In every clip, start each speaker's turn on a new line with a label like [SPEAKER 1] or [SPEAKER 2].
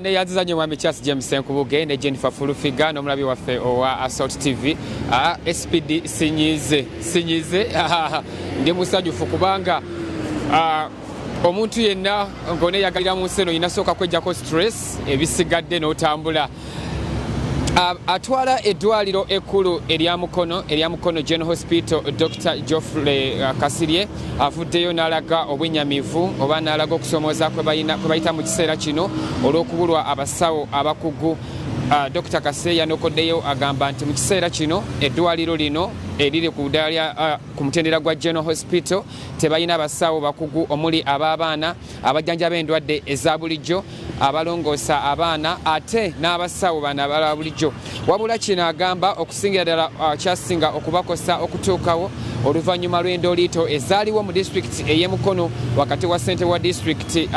[SPEAKER 1] Ne yazizanye mwami Charles James Nkubuge ne Jennifer Fulufiga n'omulabi waffe owa Assault TV. SPD sinyize ndi musajjufu kubanga omuntu yenna ngone yagalira mu nseno inasooka kwejjako stress ebisigadde n'otambula. Atwala eddwaliro ekkulu erya Mukono General Hospital Dr. Geoffrey Kasirye avuddeyo n'alaga obwennyamivu oba n'alaga okusomooza kwe bayita mu kiseera kino olw'okubulwa abasawo abakugu. Dr. Kasirye yanokoddeyo agamba nti mu kiseera kino eddwaliro lino eriri ku mutendera gwa General Hospital tebalina abasawo bakugu omuli ab'abaana abajjanjaba endwadde eza bulijjo abalongoosa abaana ate n'abasawo bano abalala bulijjo. Wabula kino agamba okusingira ddala kyasinga okubakosa okutuukawo oluvannyuma lw'endooliito ezaaliwo mu disitulikiti ey'e Mukono wakati wa ssente wa disitulikiti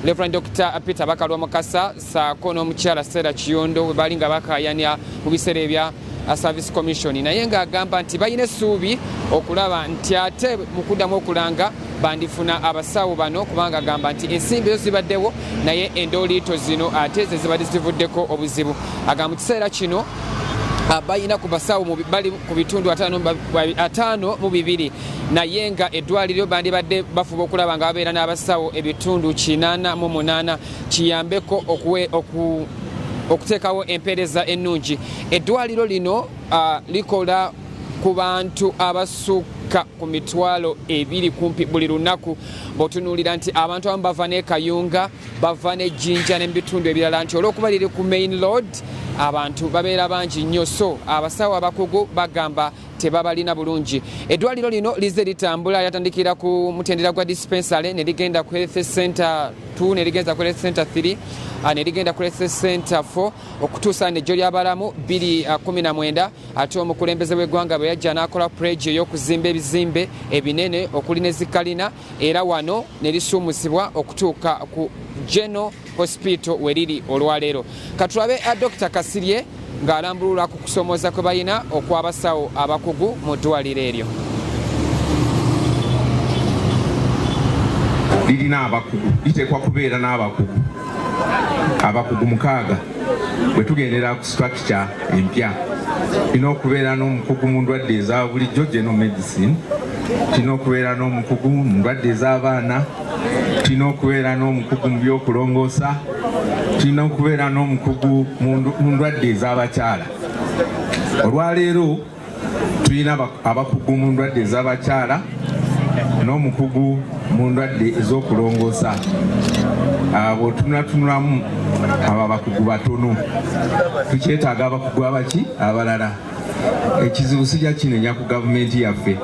[SPEAKER 1] Reverend Dr. Peter Bakalwa Mukasa saako n'omukyala Sera Kiyondo we bali nga bakaayanya mu biseera ebya Service Commission, naye ng'agamba nti balina essuubi okulaba nti ate mu kuddamu okulanga bandifuna abasawo bano kubanga agamba nti ensimbi zo zibaddewo naye endooliito zino ate ze zibadde zivuddeko obuzibu. Agamba mu kiseera kino balina ku basawo bali ku bitundu 52 naye nga eddwaliro bandibadde bafuba okulaba nga babeera n'abasawo ebitundu 88 kiyambeko okuteekawo empeereza ennungi. Eddwaliro lino likola ku bantu abasukka ku mitwalo 2 kumpi buli lunaku. Bw'otunuulira nti abantu abamu bava ne Kayunga bava ne Jinja n'ebitundu ebirala nti olw'okuba liri ku main road abantu babeera bangi nnyo, so abasawo abakugu bagamba tebabalina bulungi. Eddwaliro lino lize litambula yatandikira ku mutendera gwa dispensary ne ligenda ku health center 2 ne ligenda ku health center 3 ne ligenda ku health center 4 okutuusa n'ejjo ly'abalamu 2019 ate omukulembeze w'eggwanga bwe yajja n'akola pledge ey'okuzimba ebizimbe ebinene okuli ne zikalina era wano ne lisuumusibwa okutuuka ku General Hospital weriri olwaleero. Katulabe Dr. Kasirye ng'alambulula ku kusomooza kwe balina okw'abasawo abakugu mu ddwaliro eryo.
[SPEAKER 2] Lirina abakugu, litekwa kubeera n'abakugu. Abakugu 6 bwe tugendera ku structure empya. Lina okubeera n'omukugu mu ndwadde eza bulijjo general medicine, lina okubeera n'omukugu mu ndwadde ez'abaana, lina okubeera n'omukugu mu by'okulongoosa, lina okubeera n'omukugu mu ndwadde ez'abakyala. Olwaleero tulina abakugu mu ndwadde ez'abakyala n'omukugu mu ndwadde ez'okulongoosa. Bw'otunulanulamu abo abakugu batono, tukyetaaga abakugu abaki abalala. Ekizibu sijja kinenya ku gavumenti yaffe.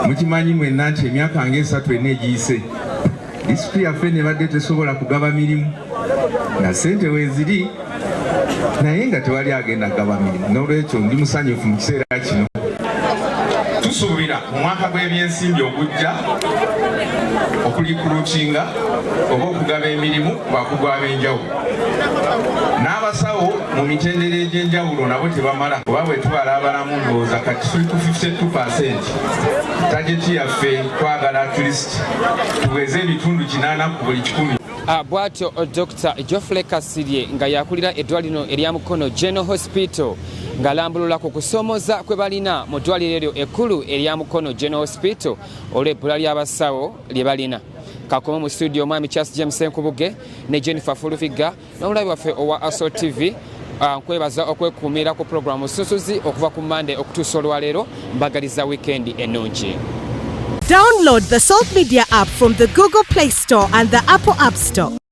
[SPEAKER 2] Mukimanyi mwenna nti emyaka nga 3 egiyise disitulikiti yaffe nebadde tesobola kugaba mirimu nga ssente weeziri naye nga tewali agenda kugaba mirimu. N'olwekyo ndi musanyufu mu kiseera kino. Tusuubira mu mwaka gw'ebyensimbi ogujja okulikulukinga oba okugaba emirimu ku bakugu ab'enjawulo. N'abasawo mu mitendera egy'enjawulo nabo tebamala oba bwe tubala abalamu ndowooza kati tuli ku 52%. Tageti yaffe twagala at least tuweze ebitundu 80 ku buli 100.
[SPEAKER 1] Bw'atyo Dr. Geoffrey Kasirye nga yakulira eddwaliro erya Mukono General Hospital ng'alambulula ku kusomooza kwe balina mu ddwaliro eryo ekkulu erya Mukono General Hospital olw'ebbula ly'abasawo lye balina. Kakoma mu studio mwami Charles James Nkubuge ne Jennifer Fulufiga n'omulabi waffe owa Assault TV. Nkwebaza okwekuumira ku program Omusunsuzi okuva ku Monday okutuusa olwaleero. Mbagaliza weekend ennungi.
[SPEAKER 3] Download the Salt Media app from the Google Play Store and the Apple App Store.